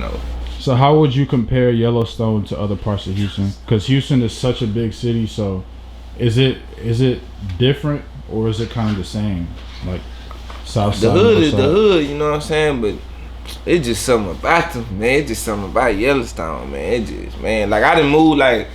know. So how would you compare Yellowstone to other parts of Houston? Because Houston is such a big city, so is it different or is it kind of the same? Like South side. The hood is the hood, you know what I'm saying? But it's just something about them, man. It's just something about Yellowstone, man. It just, man, like I done moved like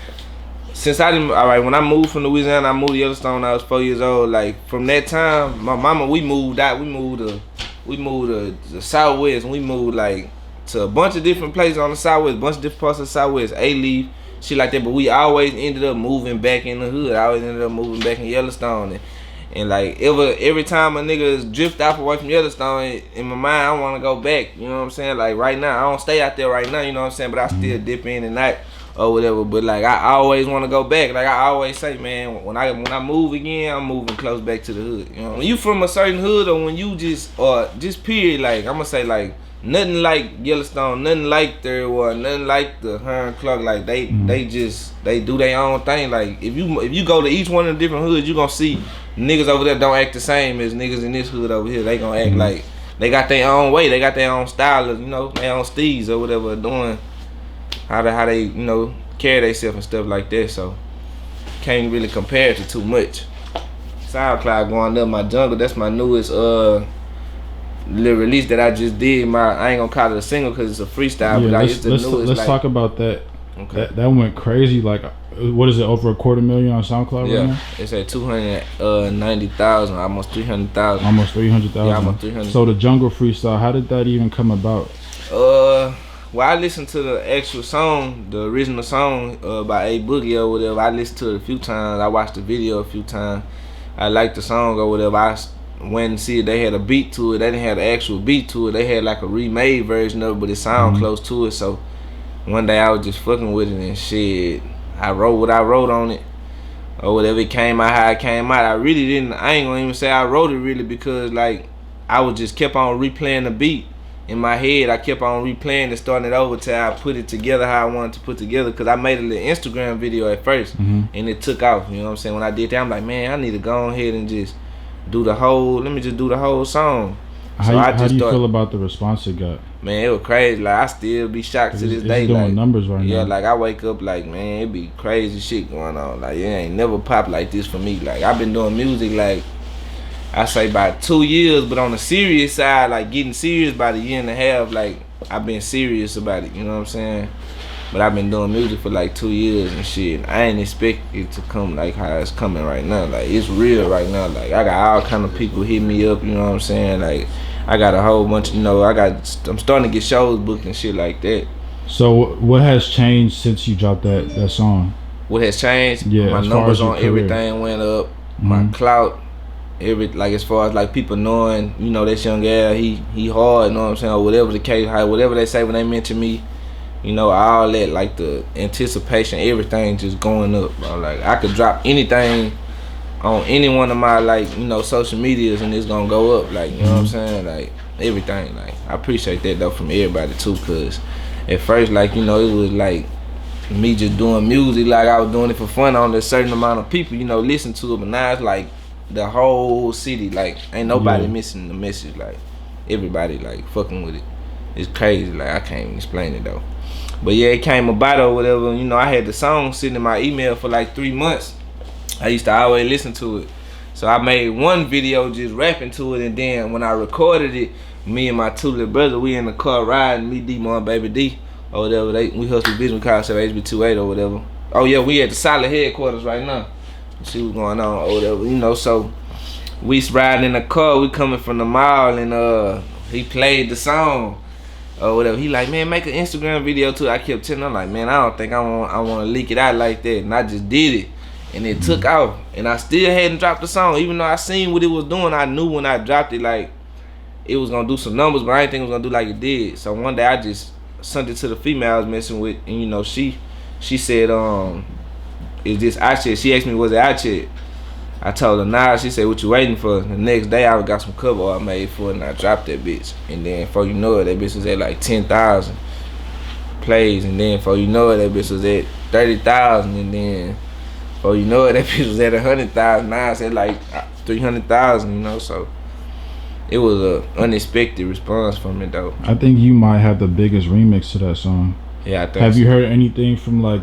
since I didn't. All right, when I moved from Louisiana, I moved to Yellowstone. When I was 4 years old. Like from that time, my mama, we moved out. We moved to the Southwest, and we moved like to a bunch of different places on the Southwest, a bunch of different parts of the Southwest, A-Leaf, shit like that. But we always ended up moving back in the hood. I always ended up moving back in Yellowstone. And like every time a nigga drift off away from Yellowstone, in my mind I want to go back. You know what I'm saying? Like right now, I don't stay out there right now. You know what I'm saying? But I still dip in and out or whatever. But like I always want to go back. Like I always say, man, when I move again, I'm moving close back to the hood. You know, when you from a certain hood or when you just period, like I'm gonna say like nothing like Yellowstone, nothing like Third Ward, nothing like the Hearn Clark. Like they do their own thing. Like if you go to each one of the different hoods, you gonna see niggas over there don't act the same as niggas in this hood over here. They gonna act like they got their own way, they got their own style of, you know, their own steez or whatever, doing how they you know carry themselves and stuff like that. So can't really compare it to too much. SoundCloud going up, my Jungle, that's my newest little release that I just did. I ain't gonna call it a single because it's a freestyle, but it's the newest. Let's talk about that. Okay. That went crazy. Like, what is it? Over 250,000 on SoundCloud right now? It's at 290,000, almost 300,000. Almost 300,000. Yeah, almost 300. So the Jungle Freestyle, how did that even come about? Well, I listened to the actual song, the original song by A Boogie or whatever. I listened to it a few times. I watched the video a few times. I liked the song or whatever. I went and see it. They had a beat to it. They didn't have the actual beat to it. They had like a remade version of it, but it sounded close to it. So one day I was just fucking with it and shit. I wrote what I wrote on it or whatever. It came out how it came out. I ain't gonna even say I wrote it really because like I was just kept on replaying the beat in my head. I kept on replaying and starting it over till I put it together how I wanted to put together, because I made a little Instagram video at first and it took off. You know what I'm saying? When I did that, I'm like, man, I need to go ahead and just do the whole song. How do you feel about the response it got? Man, it was crazy. Like I still be shocked to this day. It's doing like numbers right now. Yeah, like I wake up like, man, it be crazy shit going on. Like it ain't never popped like this for me. Like I've been doing music like I say about 2 years, but on the serious side, like getting serious about a year and a half. Like I've been serious about it. You know what I'm saying? But I've been doing music for like 2 years and shit. I ain't expect it to come like how it's coming right now. Like it's real right now. Like I got all kind of people hit me up. You know what I'm saying? Like I got a whole bunch. You know, I'm starting to get shows booked and shit like that. So what has changed since you dropped that song? What has changed? Yeah, my numbers on everything went up. My clout, like as far as like people knowing, you know, this young guy, he hard. You know what I'm saying? Or whatever the case, whatever they say when they mention me. You know, all that, like the anticipation, everything just going up, bro. Like I could drop anything on any one of my, like, you know, social medias and it's gonna go up. Like, you know what I'm saying? Like everything. Like I appreciate that though from everybody too, cause at first, like, you know, it was like me just doing music, like I was doing it for fun on a certain amount of people, you know, listen to it. But now it's like the whole city, like ain't nobody missing the message. Like everybody like fucking with it. It's crazy. Like I can't even explain it though. But yeah, it came about or whatever. You know, I had the song sitting in my email for like 3 months. I used to always listen to it. So I made one video just rapping to it, and then when I recorded it, me and my two little brothers, we in the car riding, me, D-Mon, Baby D, or whatever. We hustle business, we call ourselves HB28 or whatever. Oh yeah, we at the solid headquarters right now. See what's going on or whatever, you know. So we riding in the car, we coming from the mall, and he played the song or whatever. He like, man, make an Instagram video too. I kept telling him, like, man, I don't think I want to leak it out like that. And I just did it, and it took off. And I still hadn't dropped the song, even though I seen what it was doing. I knew when I dropped it, like, it was gonna do some numbers, but I didn't think it was gonna do like it did. So one day I just sent it to the female I was messing with, and you know, she said, is this I shit? She asked me, was it I shit? I told her nah. She said, what you waiting for? The next day I got some cover art made for it, and I dropped that bitch. And then before you know it, that bitch was at like 10,000 plays. And then before you know it, that bitch was at 30,000. And then before you know it, that bitch was at 100,000. Now it's at like 300,000, you know. So it was a unexpected response from it though. I think you might have the biggest remix to that song. Yeah, I think. Have you heard anything from like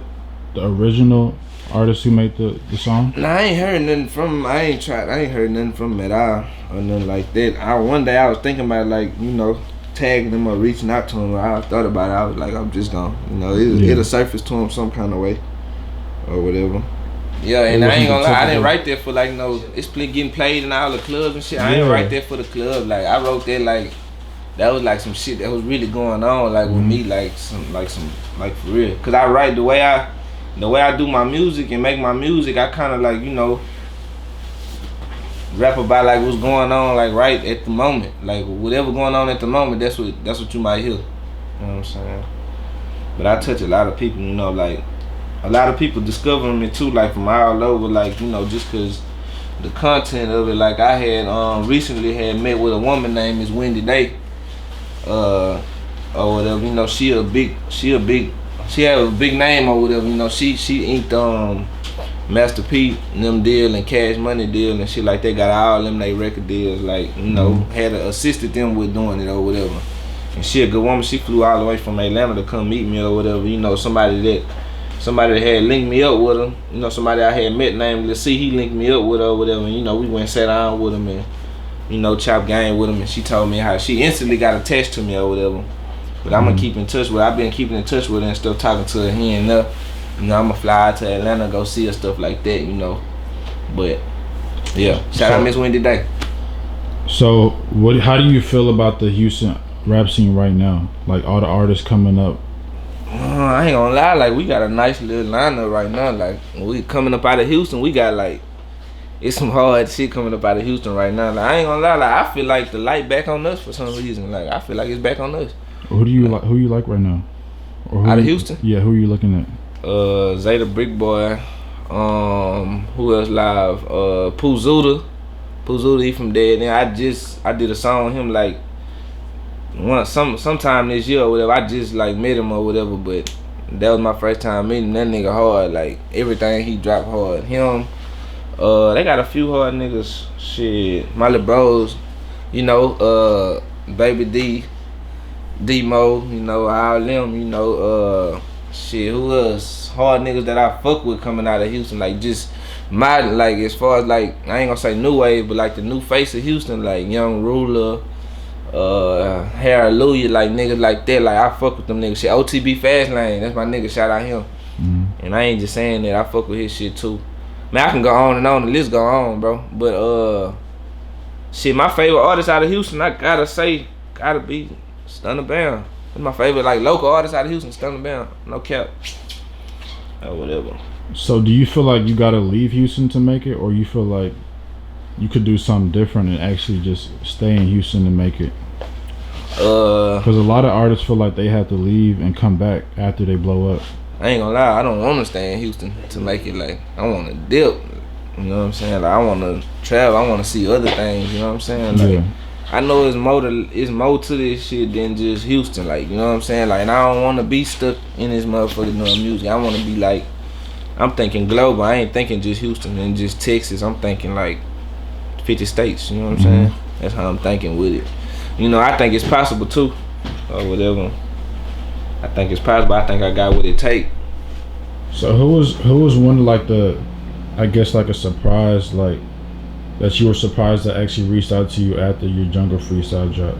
the original artist who made the song? Nah, I ain't heard nothing from him. I ain't heard nothing from him at all or nothing like that. One day I was thinking about like, you know, tagging him or reaching out to him. I thought about it. I was like, I'm just gonna, you know, it'll surface to him some kind of way or whatever. Yeah, and I ain't gonna lie, I didn't write that for like no, it's getting played in all the clubs and shit. I ain't write that for the club. Like I wrote that like, that was like some shit that was really going on like with me, like for real. Cause I write the way I do my music and make my music, I kind of like, you know, rap about like what's going on like right at the moment. Like whatever going on at the moment, that's what you might hear. You know what I'm saying? But I touch a lot of people, you know, like a lot of people discovering me too, like from all over, like, you know, just cause the content of it. Like I had recently had met with a woman named Miss Wendy Day, or whatever. You know, she have a big name or whatever. You know, she inked Master P them deal and Cash Money deal and shit like that. Got all them they record deals. Like, you know, had assisted them with doing it or whatever. And she a good woman. She flew all the way from Atlanta to come meet me or whatever. You know, somebody that had linked me up with her. You know, somebody I had met named Let's See, he linked me up with her or whatever. And, you know, we went and sat down with him and, you know, chop game with him. And she told me how she instantly got attached to me or whatever. But I'm gonna keep in touch with her. I've been keeping in touch with her and stuff, talking to her here and there. You know, I'm gonna fly out to Atlanta, go see her, stuff like that, you know. But, yeah, shout out Miss Wendy Day. So, how do you feel about the Houston rap scene right now? Like, all the artists coming up? I ain't gonna lie, like, we got a nice little lineup right now. Like, when we coming up out of Houston, we got, like, it's some hard shit coming up out of Houston right now. Like, I ain't gonna lie, like, I feel like the light back on us for some reason. Like, I feel like it's back on us. Who do you like? Who you like right now? Out of Houston? Yeah, who are you looking at? Zeta Brick Boy. Who else live? Pooh Zuda, he from Dead. And I did a song with him like sometime this year or whatever. I just like met him or whatever, but that was my first time meeting that nigga hard. Like everything he dropped hard. Him. They got a few hard niggas. Shit, my little bros. You know, Baby D. D-Mo, you know, all them, you know, shit, who else? Hard niggas that I fuck with coming out of Houston, like just my, like as far as like, I ain't gonna say new wave, but like the new face of Houston, like Young Ruler, Hallelujah, like niggas like that, like I fuck with them niggas. Shit, OTB Fastlane, that's my nigga, shout out him. And I ain't just saying that, I fuck with his shit too. Man, I can go on and on, the list go on, bro. But shit, my favorite artist out of Houston, I gotta be Stunner Bam. That's my favorite like local artist out of Houston, Stunner Bam. No cap. Or whatever. So do you feel like you gotta leave Houston to make it, or you feel like you could do something different and actually just stay in Houston to make it? Because a lot of artists feel like they have to leave and come back after they blow up. I ain't gonna lie, I don't want to stay in Houston to make it. Like, I want to dip. You know what I'm saying? Like, I want to travel. I want to see other things. You know what I'm saying? Like, yeah. I know it's more to this shit than just Houston. Like, you know what I'm saying? Like, and I don't want to be stuck in this motherfucker doing music. I want to be like, I'm thinking global. I ain't thinking just Houston and just Texas. I'm thinking like 50 states. You know what I'm saying? That's how I'm thinking with it. You know, I think it's possible too, or whatever. I think it's possible. I think I got what it take. So who was one like I guess like a surprise, like that you were surprised that actually reached out to you after your Jungle Freestyle drop?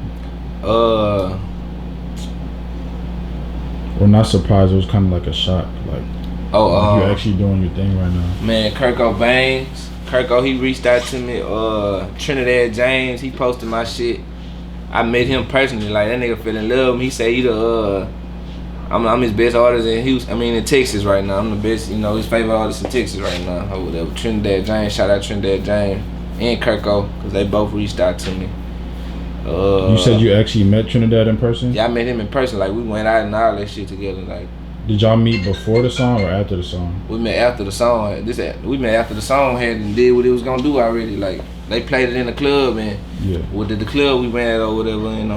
Or not surprised, it was kind of like a shock, like you're actually doing your thing right now. Man, Kirko Bangs. Kirko, he reached out to me. Trinidad James, he posted my shit. I met him personally, like that nigga fell in love with me. He said I'm his best artist in Houston. I mean in Texas right now. I'm the best, you know, his favorite artist in Texas right now or whatever. Trinidad James, shout out Trinidad James and Kirko, cause they both reached out to me. You said you actually met Trinidad in person? Yeah, I met him in person. Like we went out and all that shit together. Like, did y'all meet before the song or after the song? We met after the song. We met after the song had did what it was gonna do already. Like they played it in the club and with the club we went at or whatever and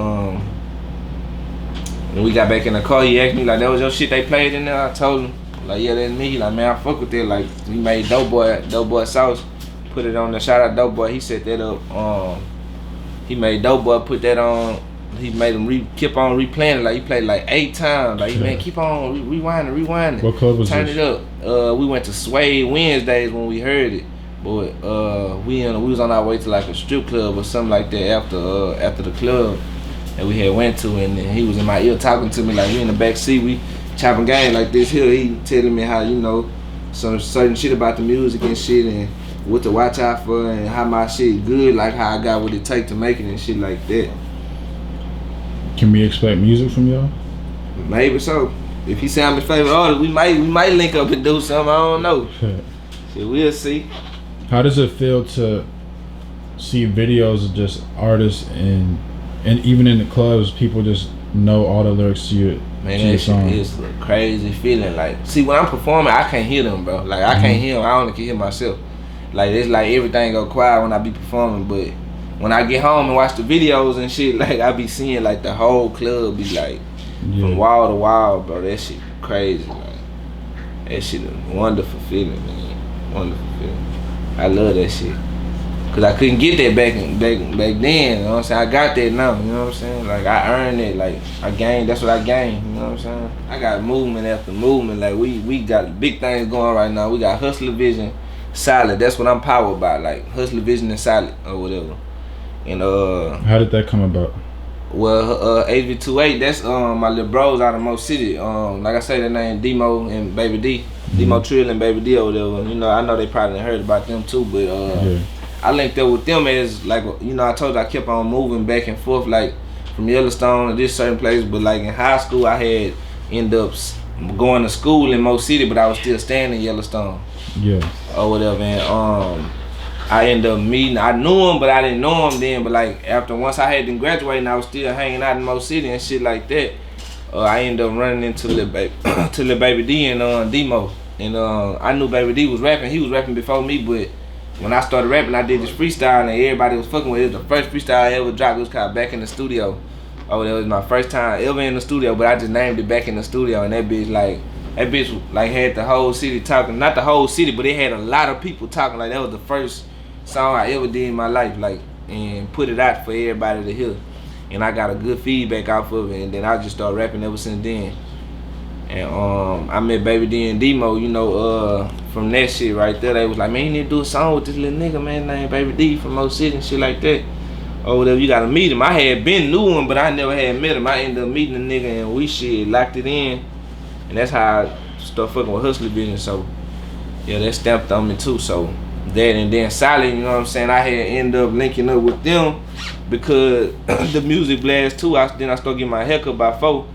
when we got back in the car, he asked me like, that was your shit they played in there? I told him like, yeah, that's me. Like, man, I fuck with it. Like we made Dope Boy sauce, put it on the shout out Dope Boy. He set that up He made Dope Boy put that on. He made him keep on replaying it. Like he played like 8 times. Like man, keep on rewinding. What club was Turn this? it up. We went to Sway Wednesdays when we heard it. But we was on our way to like a strip club or something like that after the club that we had went to, and then he was in my ear talking to me like we in the back seat, we chopping game like this here. He telling me how some certain shit about the music and shit and what to watch out for and how my shit good, like how I got what it take to make it and shit like that. Can we expect music from y'all? Maybe so. If he say I'm his favorite artist, we might link up and do something. I don't know. Shit, we'll see. How does it feel to see videos of just artists and even in the clubs, people just know all the lyrics to your song? It's a crazy feeling. Like, see, when I'm performing, I can't hear them, bro. Like, I can't hear them. I only can hear myself. Like, it's like everything go quiet when I be performing, but when I get home and watch the videos and shit, like, I be seeing, like, the whole club be, like, from wall to wall, bro. That shit crazy, like. That shit a wonderful feeling, man. Wonderful feeling. I love that shit. Cause I couldn't get that back then, you know what I'm saying? I got that now, you know what I'm saying? Like I earned it, like I gained, that's what I gained, you know what I'm saying? I got movement after movement, like we got big things going right now. We got Hustler Vision, Solid, that's what I'm powered by, like Hustler Vision and Solid or whatever. And how did that come about? Well, HV28, that's my little bros out of Mo City. Like I say, their name Demo and Baby D, Demo Trill and Baby D or whatever. You know, I know they probably heard about them too, but I linked up with them as like, you know, I told you I kept on moving back and forth like from Yellowstone to this certain place. But like in high school, I had ended up going to school in Mo City, but I was still staying in Yellowstone. Yeah. Or whatever, and I ended up meeting. I knew him, but I didn't know him then. But like once I had been graduating, I was still hanging out in Mo City and shit like that. I ended up running into Lil Baby D and Demo, and I knew Baby D was rapping. He was rapping before me, but when I started rapping, I did this freestyle and everybody was fucking with it. It was the first freestyle I ever dropped. It was called Back in the Studio. Oh, that was my first time ever in the studio, but I just named it Back in the Studio, and that bitch had the whole city talking. Not the whole city, but it had a lot of people talking. Like that was the first song I ever did in my life, like, and put it out for everybody to hear. And I got a good feedback off of it, and then I just started rapping ever since then. And I met Baby D and Demo, you know, from that shit right there. They was like, man, you need to do a song with this little nigga, man, named Baby D from Mo City and shit like that. Or whatever, you gotta meet him. I had been knew him, but I never had met him. I ended up meeting the nigga and we shit locked it in. And that's how I started fucking with Hustler Vision. So yeah, that stamped on me too. So that, and then Solid, you know what I'm saying, I had ended up linking up with them because the music blast too. Then I started getting my haircut by 4.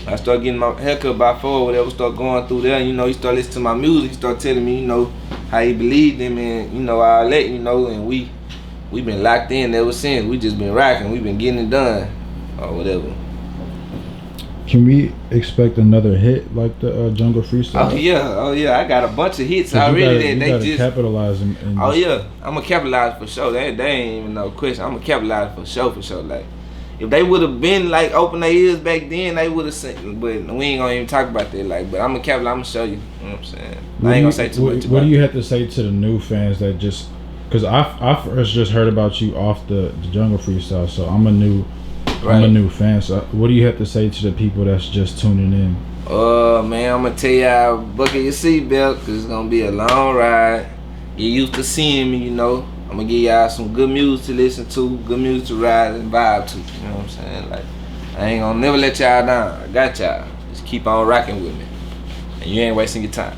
I started getting my haircut by 4, whatever, start going through there, you know, he started listening to my music, he started telling me, you know, how he believed him and, you know, all that, you know, and we been locked in ever since. We just been rocking, we been getting it done, or whatever. Can we expect another hit like the Jungle Freestyle? Oh yeah, I got a bunch of hits already that they just capitalize and oh yeah, I'ma capitalize for sure. That ain't even no question. I'ma capitalize for sure. Like if they would have been like open their ears back then, they would have seen. But we ain't gonna even talk about that. Like, but I'ma capitalize. I'ma show you. You know what I'm saying? I ain't gonna say too much. What do you have to say to the new fans that just? Because I first just heard about you off the Jungle Freestyle, so I'm a new fan. So what do you have to say to the people that's just tuning in? Man, I'm gonna tell y'all, buckle your seatbelt, cause it's gonna be a long ride. Get used to seeing me, you know. I'm gonna give y'all some good music to listen to, good music to ride and vibe to. You know what I'm saying? Like, I ain't gonna never let y'all down. I got y'all. Just keep on rocking with me, and you ain't wasting your time.